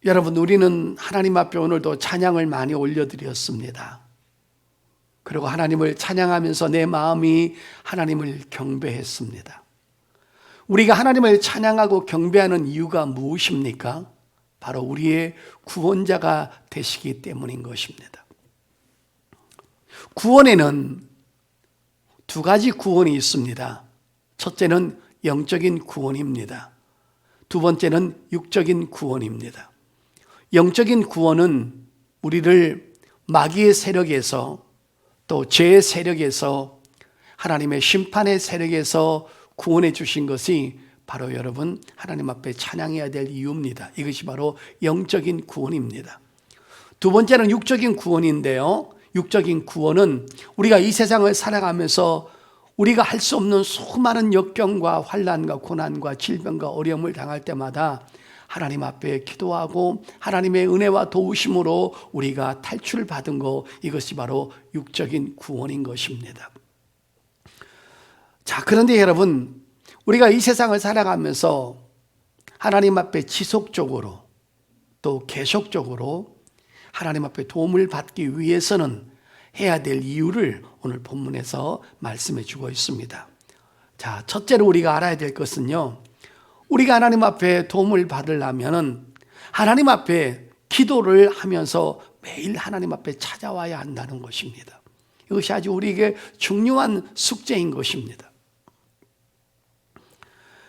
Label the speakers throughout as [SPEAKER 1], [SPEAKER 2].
[SPEAKER 1] 여러분, 우리는 하나님 앞에 오늘도 찬양을 많이 올려드렸습니다. 그리고 하나님을 찬양하면서 내 마음이 하나님을 경배했습니다. 우리가 하나님을 찬양하고 경배하는 이유가 무엇입니까? 바로 우리의 구원자가 되시기 때문인 것입니다. 구원에는 두 가지 구원이 있습니다. 첫째는 영적인 구원입니다. 두 번째는 육적인 구원입니다. 영적인 구원은 우리를 마귀의 세력에서 또 죄의 세력에서 하나님의 심판의 세력에서 구원해 주신 것이 바로 여러분 하나님 앞에 찬양해야 될 이유입니다. 이것이 바로 영적인 구원입니다. 두 번째는 육적인 구원인데요. 육적인 구원은 우리가 이 세상을 살아가면서 우리가 할 수 없는 수많은 역경과 환난과 고난과 질병과 어려움을 당할 때마다 하나님 앞에 기도하고 하나님의 은혜와 도우심으로 우리가 탈출을 받은 것, 이것이 바로 육적인 구원인 것입니다. 자, 그런데 여러분, 우리가 이 세상을 살아가면서 하나님 앞에 지속적으로 또 계속적으로 하나님 앞에 도움을 받기 위해서는 해야 될 이유를 오늘 본문에서 말씀해 주고 있습니다. 자, 첫째로 우리가 알아야 될 것은요, 우리가 하나님 앞에 도움을 받으려면 하나님 앞에 기도를 하면서 매일 하나님 앞에 찾아와야 한다는 것입니다. 이것이 아주 우리에게 중요한 숙제인 것입니다.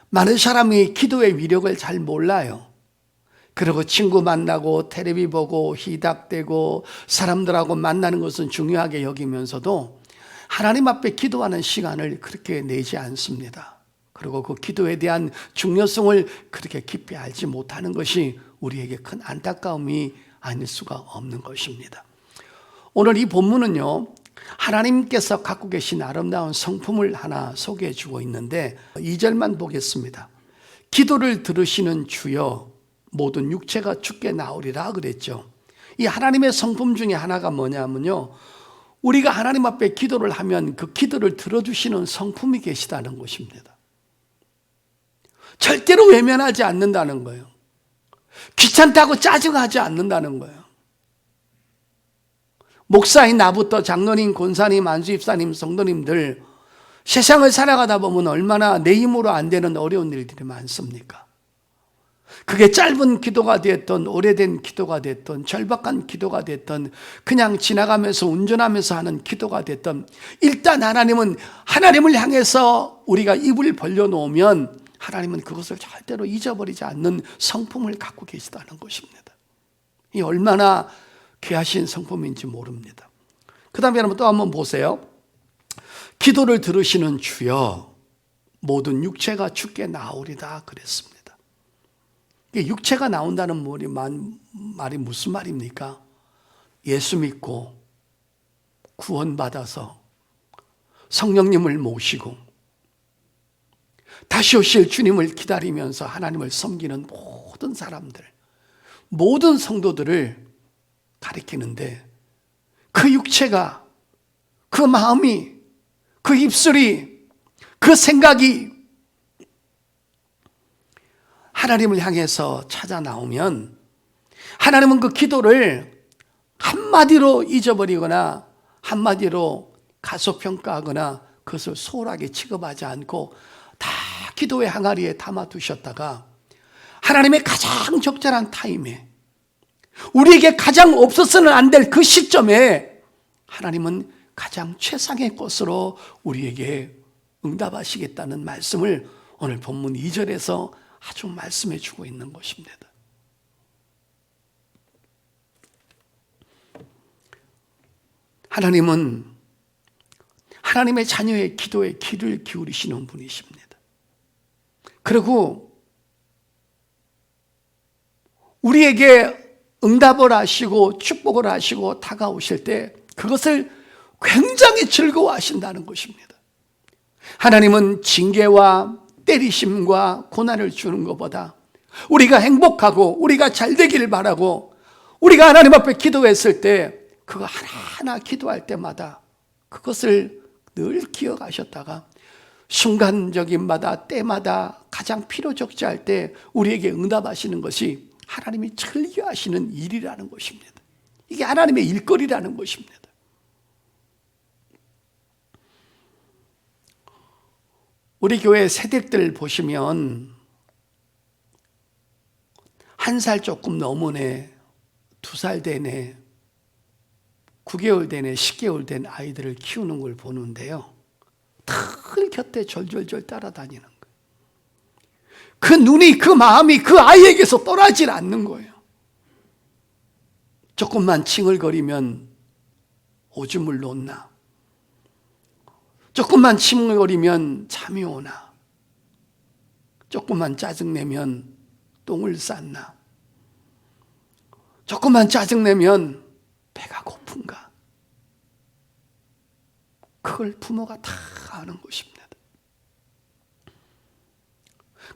[SPEAKER 1] 많은 사람이 기도의 위력을 잘 몰라요. 그리고 친구 만나고 텔레비 보고 희닥대고 사람들하고 만나는 것은 중요하게 여기면서도 하나님 앞에 기도하는 시간을 그렇게 내지 않습니다. 그리고 그 기도에 대한 중요성을 그렇게 깊이 알지 못하는 것이 우리에게 큰 안타까움이 아닐 수가 없는 것입니다. 오늘 이 본문은요, 하나님께서 갖고 계신 아름다운 성품을 하나 소개해 주고 있는데 2절만 보겠습니다. 기도를 들으시는 주여 모든 육체가 주께 나오리라 그랬죠. 이 하나님의 성품 중에 하나가 뭐냐면요, 우리가 하나님 앞에 기도를 하면 그 기도를 들어주시는 성품이 계시다는 것입니다. 절대로 외면하지 않는다는 거예요. 귀찮다고 짜증하지 않는다는 거예요. 목사인 나부터 장로님, 권사님, 안수집사님, 성도님들, 세상을 살아가다 보면 얼마나 내 힘으로 안 되는 어려운 일들이 많습니까? 그게 짧은 기도가 됐던, 오래된 기도가 됐던, 절박한 기도가 됐던, 그냥 지나가면서 운전하면서 하는 기도가 됐던, 일단 하나님을 향해서 우리가 입을 벌려놓으면 하나님은 그것을 절대로 잊어버리지 않는 성품을 갖고 계시다는 것입니다. 이 얼마나 귀하신 성품인지 모릅니다. 그 다음에 여러분 또 한번 보세요. 기도를 들으시는 주여 모든 육체가 주께 나오리다 그랬습니다. 육체가 나온다는 말이 무슨 말입니까? 예수 믿고 구원받아서 성령님을 모시고 다시 오실 주님을 기다리면서 하나님을 섬기는 모든 사람들, 모든 성도들을 가리키는데 그 육체가, 그 마음이, 그 입술이, 그 생각이 하나님을 향해서 찾아 나오면 하나님은 그 기도를 한마디로 잊어버리거나 한마디로 가소평가하거나 그것을 소홀하게 취급하지 않고 다 기도의 항아리에 담아두셨다가 하나님의 가장 적절한 타임에, 우리에게 가장 없어서는 안 될 그 시점에 하나님은 가장 최상의 것으로 우리에게 응답하시겠다는 말씀을 오늘 본문 2절에서 아주 말씀해 주고 있는 것입니다. 하나님은 하나님의 자녀의 기도에 귀를 기울이시는 분이십니다. 그리고 우리에게 응답을 하시고 축복을 하시고 다가오실 때 그것을 굉장히 즐거워하신다는 것입니다. 하나님은 징계와 때리심과 고난을 주는 것보다 우리가 행복하고 우리가 잘 되기를 바라고 우리가 하나님 앞에 기도했을 때 그거 하나하나 기도할 때마다 그것을 늘 기억하셨다가 순간적인 때마다 가장 필요적지할 때 우리에게 응답하시는 것이 하나님이 즐겨하시는 일이라는 것입니다. 이게 하나님의 일거리라는 것입니다. 우리 교회 새댁들 보시면 1살 조금 넘은 2살 되네, 9개월 되네, 10개월 된 아이들을 키우는 걸 보는데요, 늘 곁에 절절절 따라다니는 거예요. 그 눈이, 그 마음이 그 아이에게서 떠나질 않는 거예요. 조금만 칭얼거리면 오줌을 놓나, 조금만 칭얼거리면 잠이 오나, 조금만 짜증내면 똥을 쌌나, 조금만 짜증내면 배가 고픈가, 그걸 부모가 다 아는 것입니다.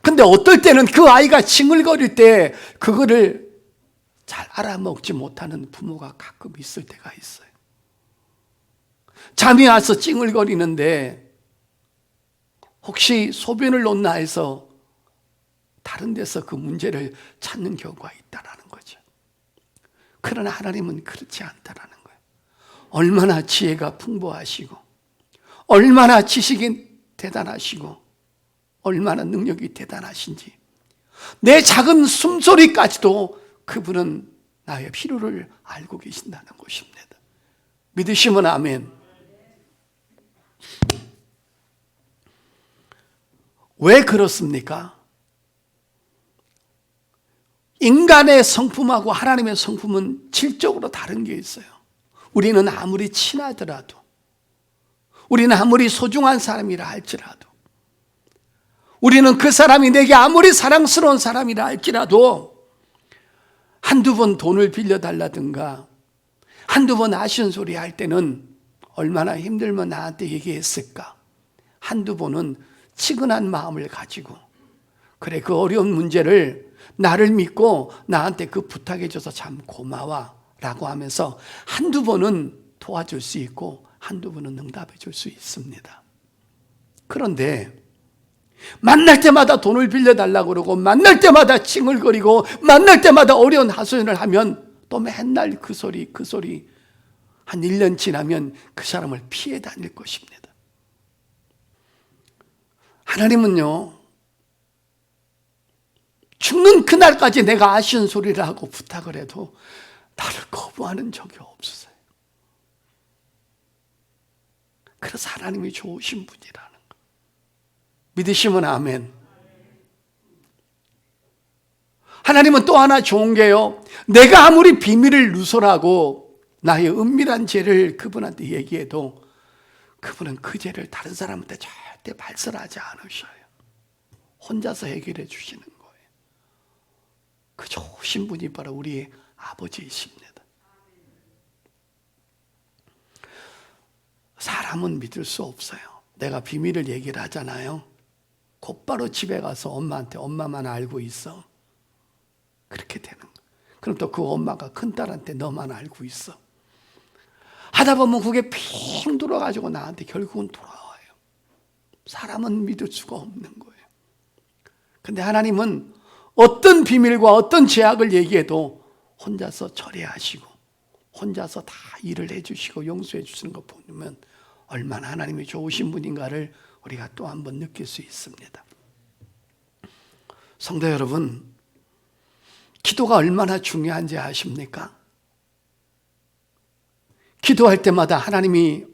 [SPEAKER 1] 근데 어떨 때는 그 아이가 칭얼거릴 때 그거를 잘 알아먹지 못하는 부모가 가끔 있을 때가 있어요. 잠이 와서 찡얼거리는데 혹시 소변을 놓나 해서 다른 데서 그 문제를 찾는 경우가 있다라는 거죠. 그러나 하나님은 그렇지 않다라는 거예요. 얼마나 지혜가 풍부하시고, 얼마나 지식이 대단하시고, 얼마나 능력이 대단하신지, 내 작은 숨소리까지도 그분은 나의 필요를 알고 계신다는 것입니다. 믿으시면 아멘. 왜 그렇습니까? 인간의 성품하고 하나님의 성품은 질적으로 다른 게 있어요. 우리는 아무리 친하더라도, 우리는 아무리 소중한 사람이라 할지라도, 우리는 그 사람이 내게 아무리 사랑스러운 사람이라 할지라도 한두 번 돈을 빌려달라든가 한두 번 아쉬운 소리 할 때는 얼마나 힘들면 나한테 얘기했을까, 한두 번은 치근한 마음을 가지고, 그래 그 어려운 문제를 나를 믿고 나한테 그 부탁해줘서 참 고마워 라고 하면서 한두 번은 도와줄 수 있고 한두 번은 응답해 줄 수 있습니다. 그런데 만날 때마다 돈을 빌려달라고 그러고, 만날 때마다 칭얼거리고, 만날 때마다 어려운 하소연을 하면 또 맨날 그 소리 한 1년 지나면 그 사람을 피해 다닐 것입니다. 하나님은요, 죽는 그날까지 내가 아쉬운 소리를 하고 부탁을 해도 나를 거부하는 적이 없으세요. 그래서 하나님이 좋으신 분이라는 거 믿으시면 아멘. 하나님은 또 하나 좋은 게요, 내가 아무리 비밀을 누설하고 나의 은밀한 죄를 그분한테 얘기해도 그분은 그 죄를 다른 사람한테 절대 발설하지 않으셔요. 혼자서 해결해 주시는 거예요. 그 좋으신 분이 바로 우리 아버지이십니다. 사람은 믿을 수 없어요. 내가 비밀을 얘기를 하잖아요, 곧바로 집에 가서 엄마한테 엄마만 알고 있어, 그렇게 되는 거예요. 그럼 또 그 엄마가 큰딸한테 너만 알고 있어 하다 보면 그게 핑 돌아가지고 나한테 결국은 돌아와요. 사람은 믿을 수가 없는 거예요. 근데 하나님은 어떤 비밀과 어떤 죄악을 얘기해도 혼자서 처리하시고 혼자서 다 일을 해주시고 용서해 주시는 거 보면 얼마나 하나님이 좋으신 분인가를 우리가 또 한 번 느낄 수 있습니다. 성도 여러분, 기도가 얼마나 중요한지 아십니까? 기도할 때마다 하나님이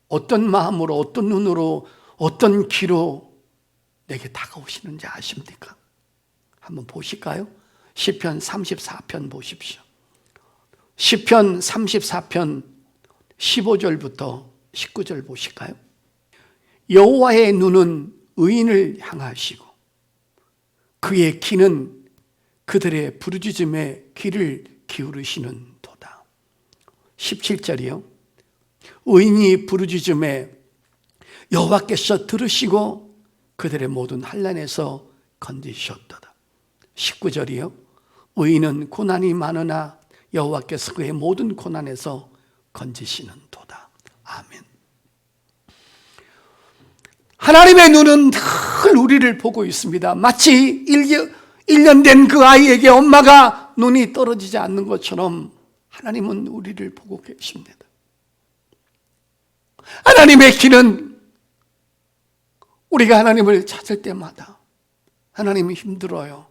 [SPEAKER 1] 어떤 마음으로, 어떤 눈으로, 어떤 귀로 내게 다가오시는지 아십니까? 한번 보실까요? 시편 34편 보십시오. 시편 34편 15절부터 19절 보실까요? 여호와의 눈은 의인을 향하시고 그의 귀는 그들의 부르짖음에 귀를 기울이시는 도다. 17절이요. 의인이 부르짖음에 여호와께서 들으시고 그들의 모든 환난에서 건지셨도다. 19절이요. 의인은 고난이 많으나 여호와께서 그의 모든 고난에서 건지시는 도다. 아멘. 하나님의 눈은 늘 우리를 보고 있습니다. 마치 1년 된 그 아이에게 엄마가 눈이 떨어지지 않는 것처럼 하나님은 우리를 보고 계십니다. 하나님의 길은 우리가 하나님을 찾을 때마다 하나님이 힘들어요.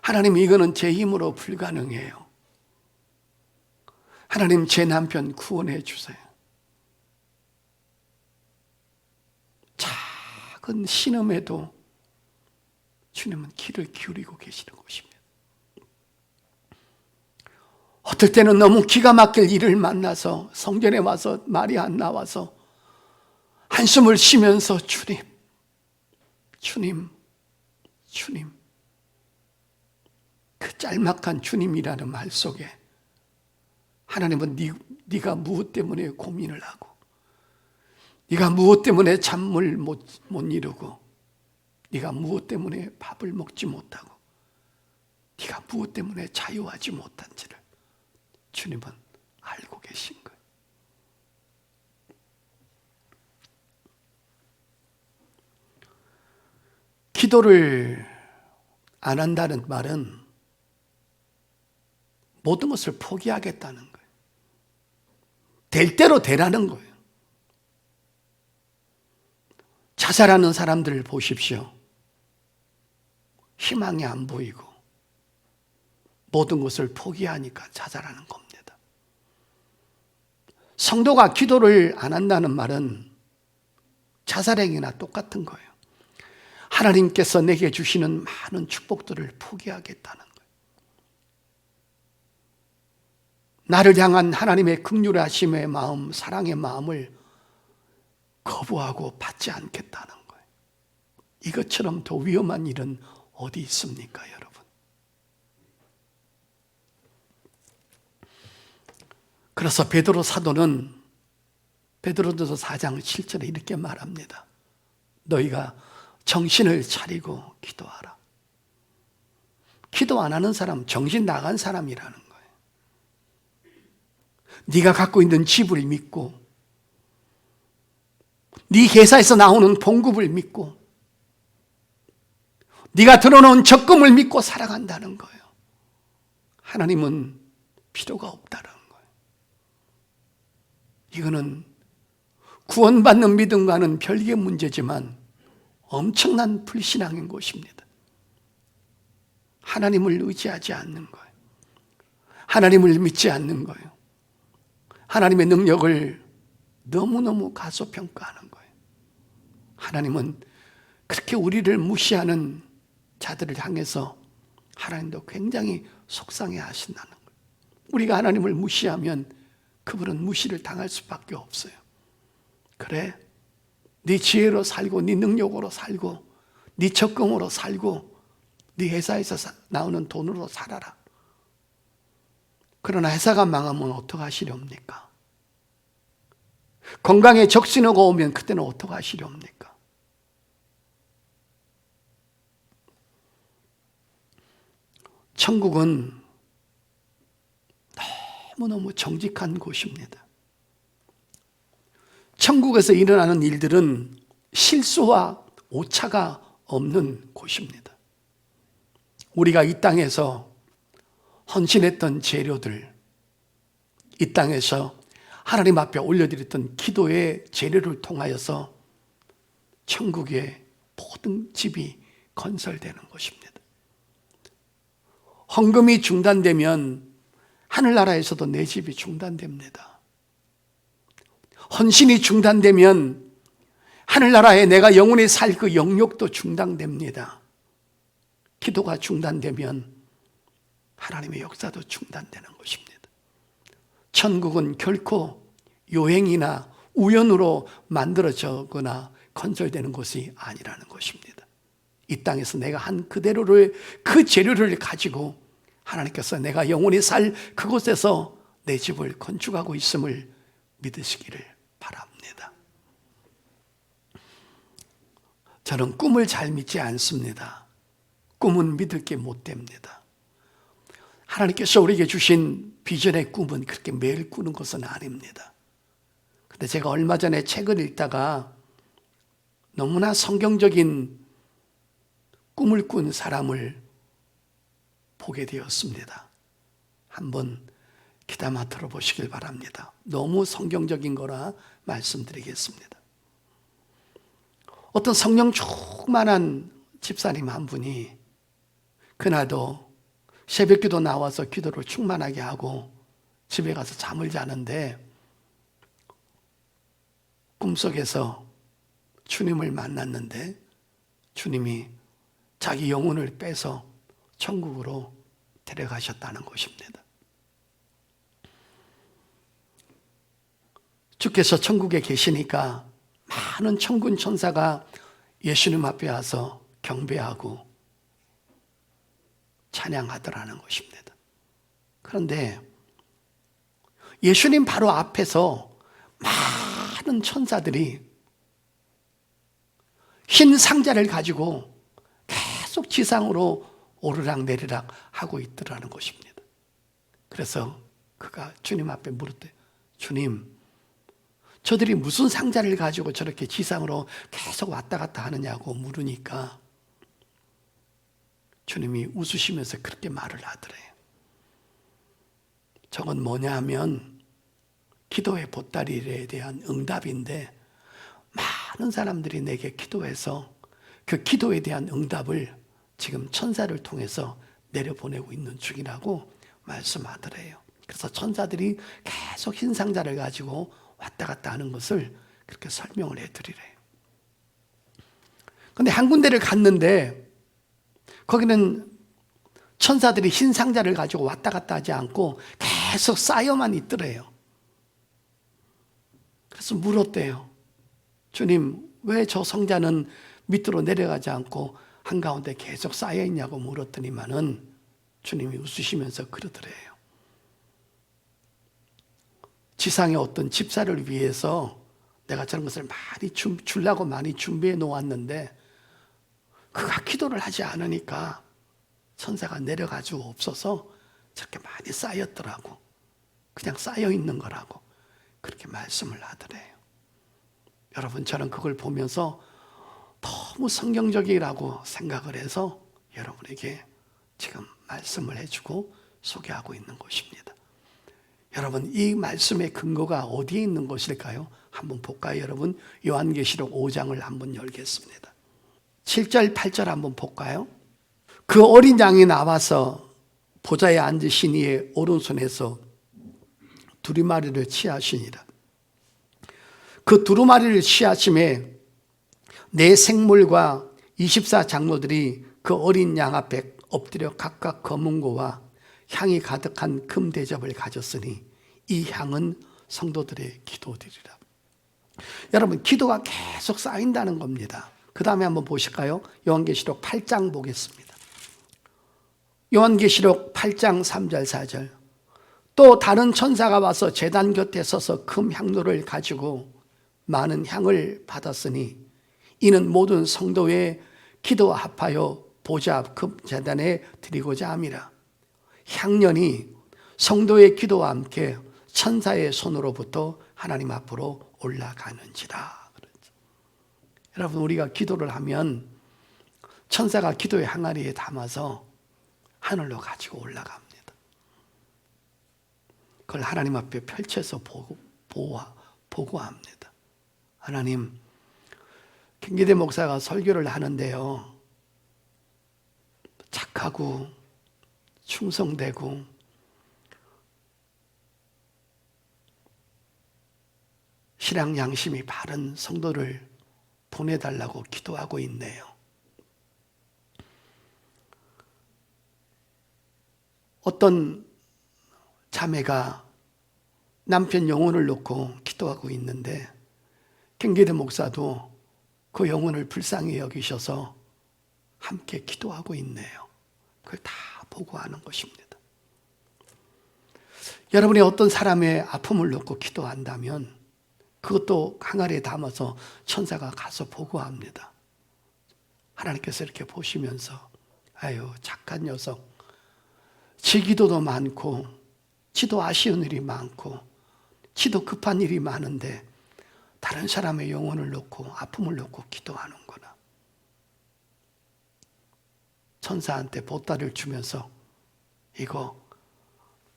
[SPEAKER 1] 하나님, 이거는 제 힘으로 불가능해요. 하나님, 제 남편 구원해 주세요. 작은 신음에도 주님은 귀를 기울이고 계시는 것입니다. 어떨 때는 너무 기가 막힐 일을 만나서 성전에 와서 말이 안 나와서 한숨을 쉬면서 주님, 주님, 주님, 그 짤막한 주님이라는 말 속에 하나님은 네가 무엇 때문에 고민을 하고, 네가 무엇 때문에 잠을 못 이루고, 네가 무엇 때문에 밥을 먹지 못하고, 네가 무엇 때문에 자유하지 못한지를 주님은 알고 계신 거예요. 기도를 안 한다는 말은 모든 것을 포기하겠다는 거예요. 될 대로 되라는 거예요. 자살하는 사람들을 보십시오. 희망이 안 보이고 모든 것을 포기하니까 자살하는 겁니다. 성도가 기도를 안 한다는 말은 자살행위나 똑같은 거예요. 하나님께서 내게 주시는 많은 축복들을 포기하겠다는 거예요. 나를 향한 하나님의 긍휼하심의 마음, 사랑의 마음을 거부하고 받지 않겠다는 거예요. 이것처럼 더 위험한 일은 어디 있습니까, 여러분? 그래서 베드로 사도는 베드로전서 4장 7절에 이렇게 말합니다. 너희가 정신을 차리고 기도하라. 기도 안 하는 사람, 정신 나간 사람이라는 거예요. 네가 갖고 있는 집을 믿고, 네 회사에서 나오는 봉급을 믿고, 네가 들어놓은 적금을 믿고 살아간다는 거예요. 하나님은 필요가 없다는 거예요. 이거는 구원받는 믿음과는 별개의 문제지만 엄청난 불신앙인 것입니다. 하나님을 의지하지 않는 거예요. 하나님을 믿지 않는 거예요. 하나님의 능력을 너무너무 가소평가하는 거예요. 하나님은 그렇게 우리를 무시하는 자들을 향해서 하나님도 굉장히 속상해 하신다는 거예요. 우리가 하나님을 무시하면 그분은 무시를 당할 수밖에 없어요. 그래, 네 지혜로 살고, 네 능력으로 살고, 네 적금으로 살고, 네 회사에서 나오는 돈으로 살아라. 그러나 회사가 망하면 어떡하시렵니까? 건강에 적신호가 오면 그때는 어떡하시렵니까? 천국은 너무너무 정직한 곳입니다. 천국에서 일어나는 일들은 실수와 오차가 없는 곳입니다. 우리가 이 땅에서 헌신했던 재료들, 이 땅에서 하나님 앞에 올려드렸던 기도의 재료를 통하여서 천국의 모든 집이 건설되는 것입니다. 헌금이 중단되면 하늘나라에서도 내 집이 중단됩니다. 헌신이 중단되면 하늘나라에 내가 영원히 살 그 영역도 중단됩니다. 기도가 중단되면 하나님의 역사도 중단되는 것입니다. 천국은 결코 요행이나 우연으로 만들어지거나 건설되는 것이 아니라는 것입니다. 이 땅에서 내가 한 그대로를, 그 재료를 가지고 하나님께서 내가 영원히 살 그곳에서 내 집을 건축하고 있음을 믿으시기를 바랍니다. 저는 꿈을 잘 믿지 않습니다. 꿈은 믿을 게 못 됩니다. 하나님께서 우리에게 주신 비전의 꿈은 그렇게 매일 꾸는 것은 아닙니다. 근데 제가 얼마 전에 책을 읽다가 너무나 성경적인 꿈을 꾼 사람을 보게 되었습니다. 한번 귀담아 들어보시길 바랍니다. 너무 성경적인 거라 말씀드리겠습니다. 어떤 성령 충만한 집사님 한 분이 그날도 새벽기도 나와서 기도를 충만하게 하고 집에 가서 잠을 자는데 꿈속에서 주님을 만났는데 주님이 자기 영혼을 빼서 천국으로 데려가셨다는 것입니다. 주께서 천국에 계시니까 많은 천군 천사가 예수님 앞에 와서 경배하고 찬양하더라는 것입니다. 그런데 예수님 바로 앞에서 많은 천사들이 흰 상자를 가지고 계속 지상으로 오르락 내리락 하고 있더라는 것입니다. 그래서 그가 주님 앞에 물었대요. 주님, 저들이 무슨 상자를 가지고 저렇게 지상으로 계속 왔다 갔다 하느냐고 물으니까 주님이 웃으시면서 그렇게 말을 하더래요. 저건 뭐냐 하면 기도의 보따리에 대한 응답인데 많은 사람들이 내게 기도해서 그 기도에 대한 응답을 지금 천사를 통해서 내려보내고 있는 중이라고 말씀하더래요. 그래서 천사들이 계속 흰 상자를 가지고 왔다 갔다 하는 것을 그렇게 설명을 해드리래요. 그런데 한 군데를 갔는데 거기는 천사들이 흰 상자를 가지고 왔다 갔다 하지 않고 계속 쌓여만 있더래요. 그래서 물었대요. 주님, 왜 저 상자는 밑으로 내려가지 않고 한가운데 계속 쌓여 있냐고 물었더니만은 주님이 웃으시면서 그러더래요. 지상의 어떤 집사를 위해서 내가 저런 것을 많이 주려고 많이 준비해 놓았는데 그가 기도를 하지 않으니까 천사가 내려가지고 없어서 저렇게 많이 쌓였더라고. 그냥 쌓여 있는 거라고 그렇게 말씀을 하더래요. 여러분, 저는 그걸 보면서 너무 성경적이라고 생각을 해서 여러분에게 지금 말씀을 해주고 소개하고 있는 것입니다. 여러분, 이 말씀의 근거가 어디에 있는 것일까요? 한번 볼까요, 여러분? 요한계시록 5장을 한번 열겠습니다. 7절, 8절 한번 볼까요? 그 어린 양이 나와서 보좌에 앉으신 이의 오른손에서 두루마리를 취하시니라. 그 두루마리를 취하심에 네 생물과 24장로들이 그 어린 양 앞에 엎드려 각각 검은고와 향이 가득한 금 대접을 가졌으니 이 향은 성도들의 기도들이라. 여러분, 기도가 계속 쌓인다는 겁니다. 그 다음에 한번 보실까요? 요한계시록 8장 보겠습니다. 요한계시록 8장 3절 4절. 또 다른 천사가 와서 제단 곁에 서서 금 향로를 가지고 많은 향을 받았으니 이는 모든 성도의 기도와 합하여 보좌 앞 금 제단에 드리고자 함이라. 향년이 성도의 기도와 함께 천사의 손으로부터 하나님 앞으로 올라가는지라. 여러분, 우리가 기도를 하면 천사가 기도의 항아리에 담아서 하늘로 가지고 올라갑니다. 그걸 하나님 앞에 펼쳐서 보고합니다. 하나님, 김기대 목사가 설교를 하는데요, 착하고 충성되고 신앙 양심이 바른 성도를 보내달라고 기도하고 있네요. 어떤 자매가 남편 영혼을 놓고 기도하고 있는데 김기대 목사도 그 영혼을 불쌍히 여기셔서 함께 기도하고 있네요. 그걸 다 보고하는 것입니다. 여러분이 어떤 사람의 아픔을 놓고 기도한다면 그것도 항아리에 담아서 천사가 가서 보고합니다. 하나님께서 이렇게 보시면서 아유, 착한 녀석, 지 기도도 많고 지도 아쉬운 일이 많고 지도 급한 일이 많은데 다른 사람의 영혼을 놓고 아픔을 놓고 기도하는구나. 천사한테 보따리를 주면서 이거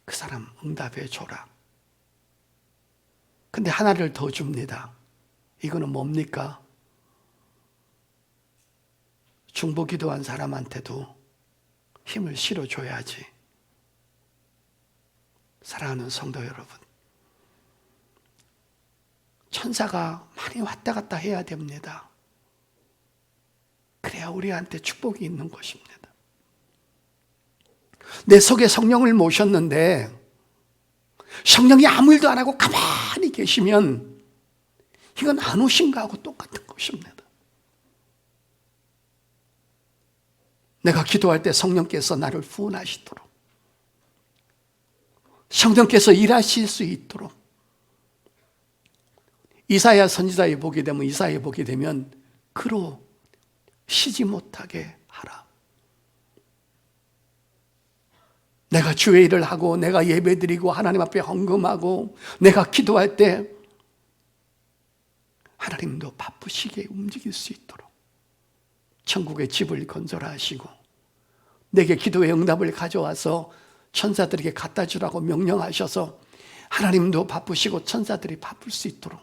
[SPEAKER 1] 그 사람 응답해 줘라. 근데 하나를 더 줍니다. 이거는 뭡니까? 중보 기도한 사람한테도 힘을 실어줘야지. 사랑하는 성도 여러분, 천사가 많이 왔다 갔다 해야 됩니다. 그래야 우리한테 축복이 있는 것입니다. 내 속에 성령을 모셨는데 성령이 아무 일도 안 하고 가만히 계시면 이건 안 오신 거하고 똑같은 것입니다. 내가 기도할 때 성령께서 나를 후원하시도록, 성령께서 일하실 수 있도록, 이사야 선지자에 보게 되면 그로 쉬지 못하게 하라. 내가 주의 일을 하고 내가 예배드리고 하나님 앞에 헌금하고 내가 기도할 때 하나님도 바쁘시게 움직일 수 있도록 천국의 집을 건설하시고 내게 기도의 응답을 가져와서 천사들에게 갖다 주라고 명령하셔서 하나님도 바쁘시고 천사들이 바쁠 수 있도록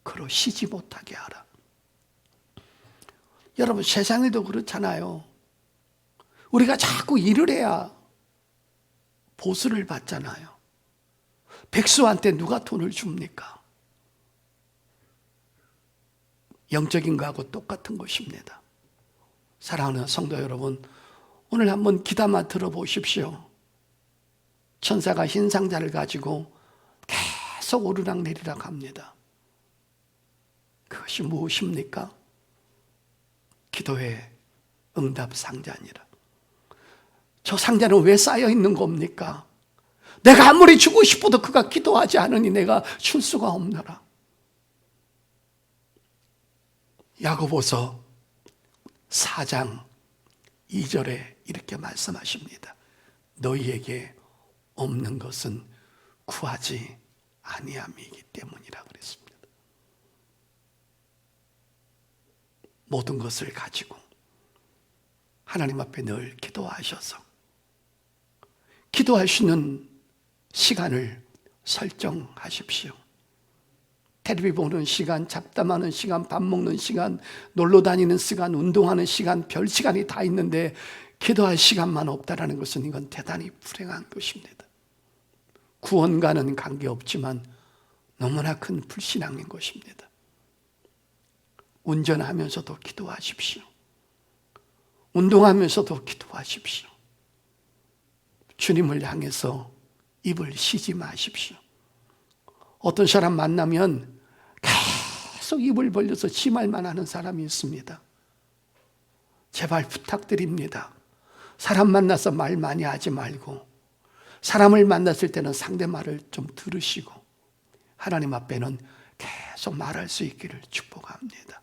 [SPEAKER 1] 그로 쉬지 못하게 하라. 여러분, 세상에도 그렇잖아요. 우리가 자꾸 일을 해야 보수를 받잖아요. 백수한테 누가 돈을 줍니까? 영적인 거하고 똑같은 것입니다. 사랑하는 성도 여러분, 오늘 한번 귀담아 들어보십시오. 천사가 흰 상자를 가지고 계속 오르락내리락 합니다. 그것이 무엇입니까? 기도의 응답 상자니라. 저 상자는 왜 쌓여 있는 겁니까? 내가 아무리 주고 싶어도 그가 기도하지 않으니 내가 줄 수가 없노라. 야고보서 4장 2절에 이렇게 말씀하십니다. 너희에게 없는 것은 구하지 아니함이기 때문이라 그랬습니다. 모든 것을 가지고 하나님 앞에 늘 기도하셔서 기도할 수 있는 시간을 설정하십시오. 텔레비 보는 시간, 잡담하는 시간, 밥 먹는 시간, 놀러 다니는 시간, 운동하는 시간, 별 시간이 다 있는데 기도할 시간만 없다라는 것은 이건 대단히 불행한 것입니다. 구원과는 관계없지만 너무나 큰 불신앙인 것입니다. 운전하면서도 기도하십시오. 운동하면서도 기도하십시오. 주님을 향해서 입을 쉬지 마십시오. 어떤 사람 만나면 계속 입을 벌려서 심할만 하는 사람이 있습니다. 제발 부탁드립니다. 사람 만나서 말 많이 하지 말고 사람을 만났을 때는 상대 말을 좀 들으시고 하나님 앞에는 계속 말할 수 있기를 축복합니다.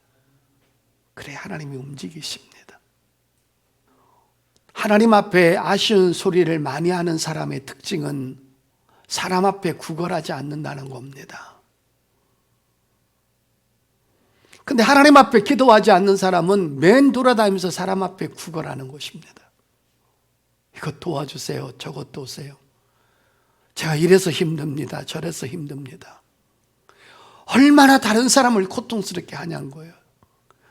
[SPEAKER 1] 그래 하나님이 움직이십니다. 하나님 앞에 아쉬운 소리를 많이 하는 사람의 특징은 사람 앞에 구걸하지 않는다는 겁니다. 근데 하나님 앞에 기도하지 않는 사람은 맨 돌아다니면서 사람 앞에 구걸하는 것입니다. 이것 도와주세요. 저것 도우세요. 제가 이래서 힘듭니다. 저래서 힘듭니다. 얼마나 다른 사람을 고통스럽게 하냐는 거예요.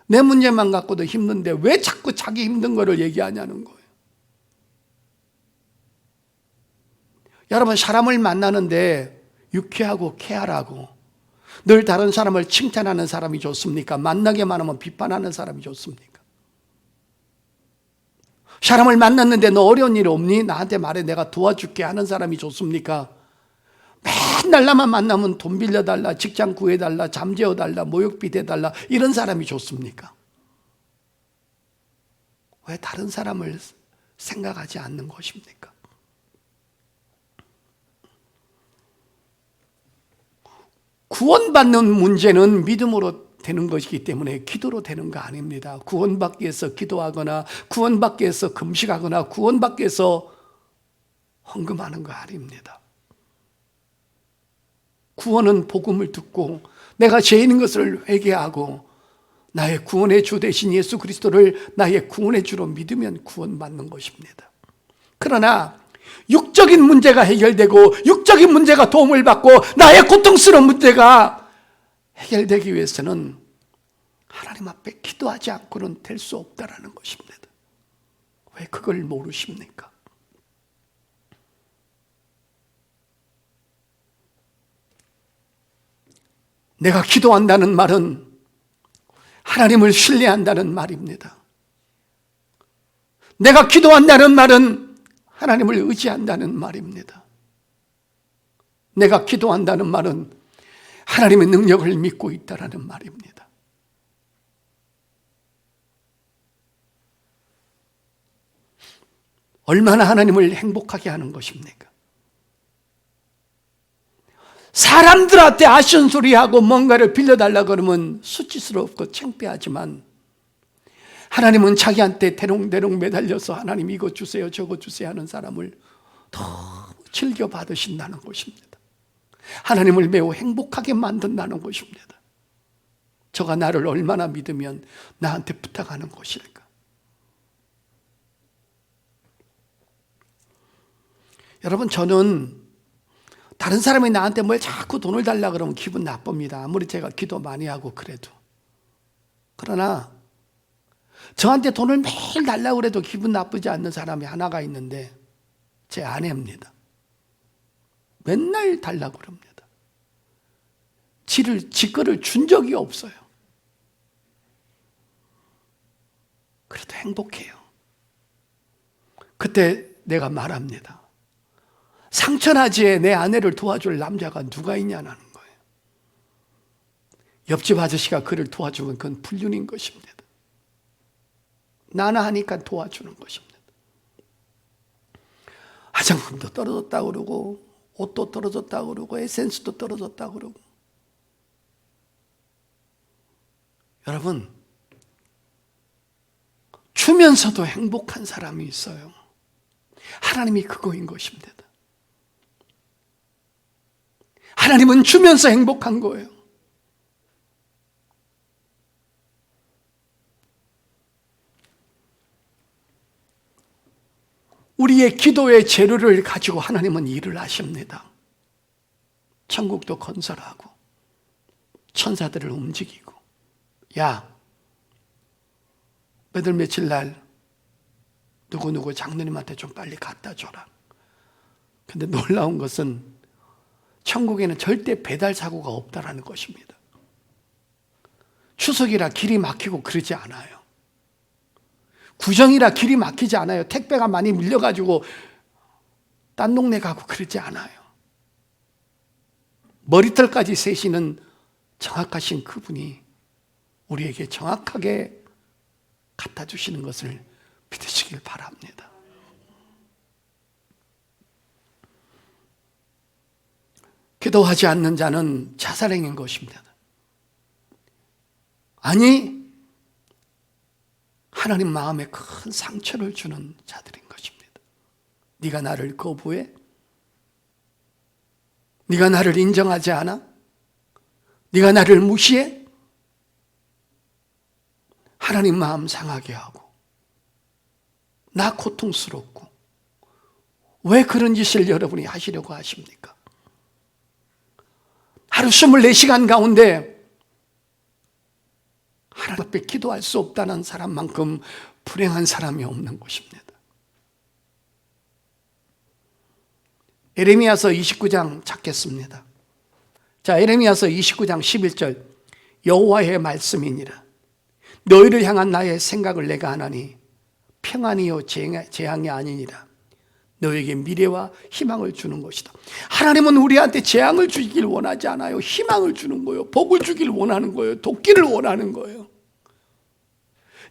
[SPEAKER 1] 내 문제만 갖고도 힘든데 왜 자꾸 자기 힘든 거를 얘기하냐는 거예요. 여러분, 사람을 만나는데 유쾌하고 쾌활하고 늘 다른 사람을 칭찬하는 사람이 좋습니까? 만나게만 하면 비판하는 사람이 좋습니까? 사람을 만났는데 너 어려운 일 없니? 나한테 말해 내가 도와줄게 하는 사람이 좋습니까? 맨날 나만 만나면 돈 빌려달라, 직장 구해달라, 잠재워달라, 모욕비 대달라 이런 사람이 좋습니까? 왜 다른 사람을 생각하지 않는 것입니까? 구원받는 문제는 믿음으로 되는 것이기 때문에 기도로 되는 거 아닙니다. 구원받기 위해서 기도하거나 구원받기 위해서 금식하거나 구원받기 위해서 헌금하는 거 아닙니다. 구원은 복음을 듣고 내가 죄인인 것을 회개하고 나의 구원의 주 대신 예수 그리스도를 나의 구원의 주로 믿으면 구원받는 것입니다. 그러나 육적인 문제가 해결되고 육적인 문제가 도움을 받고 나의 고통스러운 문제가 해결되기 위해서는 하나님 앞에 기도하지 않고는 될 수 없다라는 것입니다. 왜 그걸 모르십니까? 내가 기도한다는 말은 하나님을 신뢰한다는 말입니다. 내가 기도한다는 말은 하나님을 의지한다는 말입니다. 내가 기도한다는 말은 하나님의 능력을 믿고 있다는 말입니다. 얼마나 하나님을 행복하게 하는 것입니까? 사람들한테 아쉬운 소리하고 뭔가를 빌려달라 그러면 수치스럽고 창피하지만 하나님은 자기한테 대롱대롱 매달려서 하나님 이거 주세요 저거 주세요 하는 사람을 더 즐겨 받으신다는 것입니다. 하나님을 매우 행복하게 만든다는 것입니다. 저가 나를 얼마나 믿으면 나한테 부탁하는 것일까? 여러분, 저는 다른 사람이 나한테 뭘 자꾸 돈을 달라 그러면 기분 나쁩니다. 아무리 제가 기도 많이 하고 그래도. 그러나 저한테 돈을 매일 달라고 그래도 기분 나쁘지 않는 사람이 하나가 있는데 제 아내입니다. 맨날 달라고 그럽니다. 지 거를 준 적이 없어요. 그래도 행복해요. 그때 내가 말합니다. 상처나지에 내 아내를 도와줄 남자가 누가 있냐는 거예요. 옆집 아저씨가 그를 도와주면 그건 불륜인 것입니다. 나나 하니까 도와주는 것입니다. 화장품도 떨어졌다고 그러고 옷도 떨어졌다고 그러고 에센스도 떨어졌다고 그러고. 여러분, 주면서도 행복한 사람이 있어요. 하나님이 그거인 것입니다. 하나님은 주면서 행복한 거예요. 우리의 기도의 재료를 가지고 하나님은 일을 하십니다. 천국도 건설하고 천사들을 움직이고, 야, 몇월 며칠 날 누구누구 장로님한테 좀 빨리 갖다 줘라. 근데 놀라운 것은 천국에는 절대 배달 사고가 없다라는 것입니다. 추석이라 길이 막히고 그러지 않아요. 구정이라 길이 막히지 않아요. 택배가 많이 밀려가지고 딴 동네 가고 그러지 않아요. 머리털까지 세시는 정확하신 그분이 우리에게 정확하게 갖다 주시는 것을 믿으시길 바랍니다. 기도하지 않는 자는 자살행인 것입니다. 아니, 하나님 마음에 큰 상처를 주는 자들인 것입니다. 네가 나를 거부해? 네가 나를 인정하지 않아? 네가 나를 무시해? 하나님 마음 상하게 하고 나 고통스럽고 왜 그런 짓을 여러분이 하시려고 하십니까? 하루 24시간 가운데 하나님 앞에 기도할 수 없다는 사람만큼 불행한 사람이 없는 것입니다. 에레미야서 29장 찾겠습니다. 자, 에레미야서 29장 11절, 여호와의 말씀이니라. 너희를 향한 나의 생각을 내가 하나니 평안이요 재앙이 아니니라. 너에게 미래와 희망을 주는 것이다. 하나님은 우리한테 재앙을 주길 원하지 않아요. 희망을 주는 거예요. 복을 주길 원하는 거예요. 돕기를 원하는 거예요.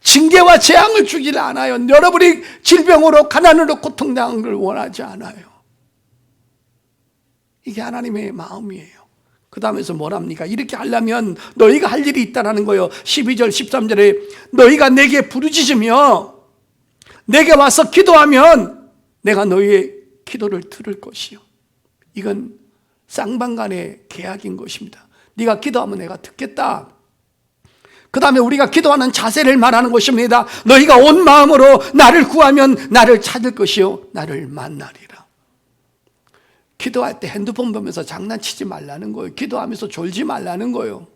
[SPEAKER 1] 징계와 재앙을 주길 않아요. 여러분이 질병으로 가난으로 고통당한 걸 원하지 않아요. 이게 하나님의 마음이에요. 그 다음에서 뭐랍니까? 이렇게 하려면 너희가 할 일이 있다는 거예요. 12절 13절에 너희가 내게 부르짖으며 내게 와서 기도하면 내가 너희의 기도를 들을 것이요. 이건 쌍방간의 계약인 것입니다. 네가 기도하면 내가 듣겠다. 그 다음에 우리가 기도하는 자세를 말하는 것입니다. 너희가 온 마음으로 나를 구하면 나를 찾을 것이요 나를 만나리라. 기도할 때 핸드폰 보면서 장난치지 말라는 거예요. 기도하면서 졸지 말라는 거예요.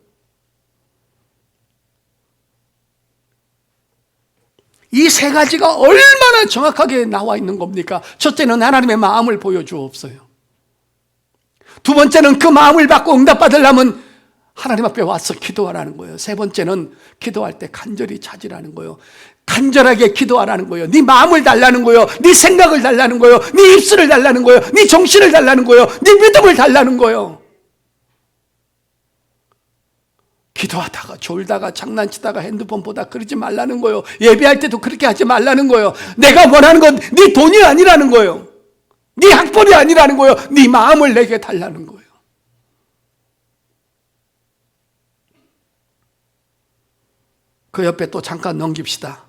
[SPEAKER 1] 이 세 가지가 얼마나 정확하게 나와 있는 겁니까? 첫째는 하나님의 마음을 보여주옵소요. 두 번째는 그 마음을 받고 응답받으려면 하나님 앞에 와서 기도하라는 거예요. 세 번째는 기도할 때 간절히 찾으라는 거예요. 간절하게 기도하라는 거예요. 네 마음을 달라는 거예요. 네 생각을 달라는 거예요. 네 입술을 달라는 거예요. 네 정신을 달라는 거예요. 네 믿음을 달라는 거예요. 기도하다가 졸다가 장난치다가 핸드폰 보다 그러지 말라는 거예요. 예배할 때도 그렇게 하지 말라는 거예요. 내가 원하는 건 네 돈이 아니라는 거예요. 네 학벌이 아니라는 거예요. 네 마음을 내게 달라는 거예요. 그 옆에 또 잠깐 넘깁시다.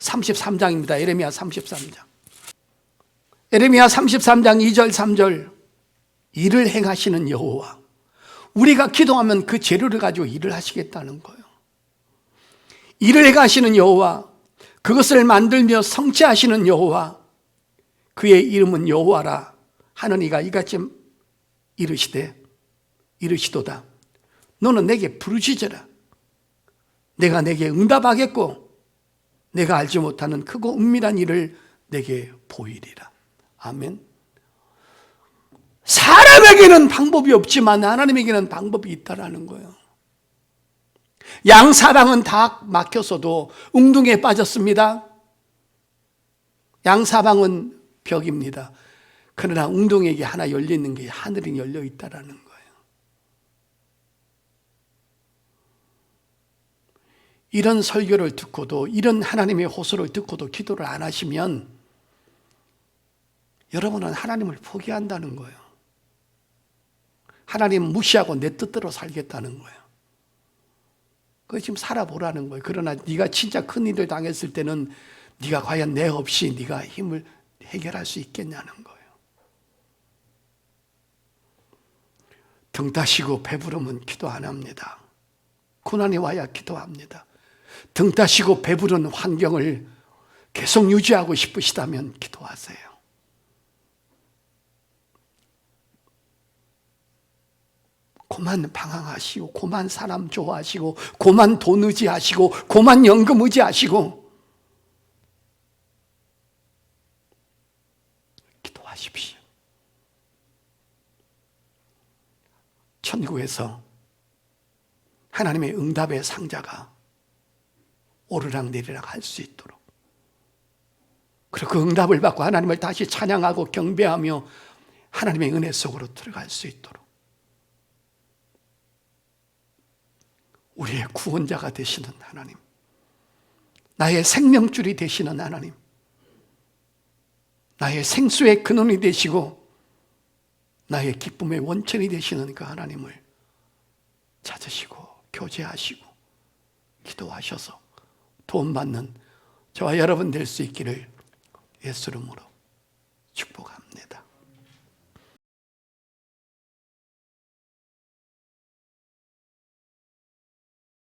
[SPEAKER 1] 33장입니다. 예레미야 33장. 예레미야 33장 2절 3절. 일을 행하시는 여호와. 우리가 기도하면 그 재료를 가지고 일을 하시겠다는 거예요. 일을 행하시는 여호와, 그것을 만들며 성취하시는 여호와, 그의 이름은 여호와라 하는 이가 이같이 이르시도다. 너는 내게 부르짖어라. 내가 내게 응답하겠고 내가 알지 못하는 크고 은밀한 일을 내게 보이리라. 아멘. 사람에게는 방법이 없지만 하나님에게는 방법이 있다라는 거예요. 양 사방은 다 막혔어도 웅둥이에 빠졌습니다. 양 사방은 벽입니다. 그러나 웅둥이에게 하나 열리는 게 하늘이 열려 있다라는 거예요. 이런 설교를 듣고도, 이런 하나님의 호소를 듣고도 기도를 안 하시면 여러분은 하나님을 포기한다는 거예요. 하나님 무시하고 내 뜻대로 살겠다는 거예요. 그거 지금 살아보라는 거예요. 그러나 네가 진짜 큰 일을 당했을 때는 네가 과연 내 없이 네가 힘을 해결할 수 있겠냐는 거예요. 등 따시고 배부르면 기도 안 합니다. 고난이 와야 기도합니다. 등 따시고 배부른 환경을 계속 유지하고 싶으시다면 기도하세요. 고만 방황하시고, 고만 사람 좋아하시고, 고만 돈 의지하시고, 고만 연금 의지하시고 기도하십시오. 천국에서 하나님의 응답의 상자가 오르락 내리락 할 수 있도록, 그리고 그 응답을 받고 하나님을 다시 찬양하고 경배하며 하나님의 은혜 속으로 들어갈 수 있도록 우리의 구원자가 되시는 하나님, 나의 생명줄이 되시는 하나님, 나의 생수의 근원이 되시고 나의 기쁨의 원천이 되시는 그 하나님을 찾으시고 교제하시고 기도하셔서 도움받는 저와 여러분 될 수 있기를 예수 이름으로 축복합니다.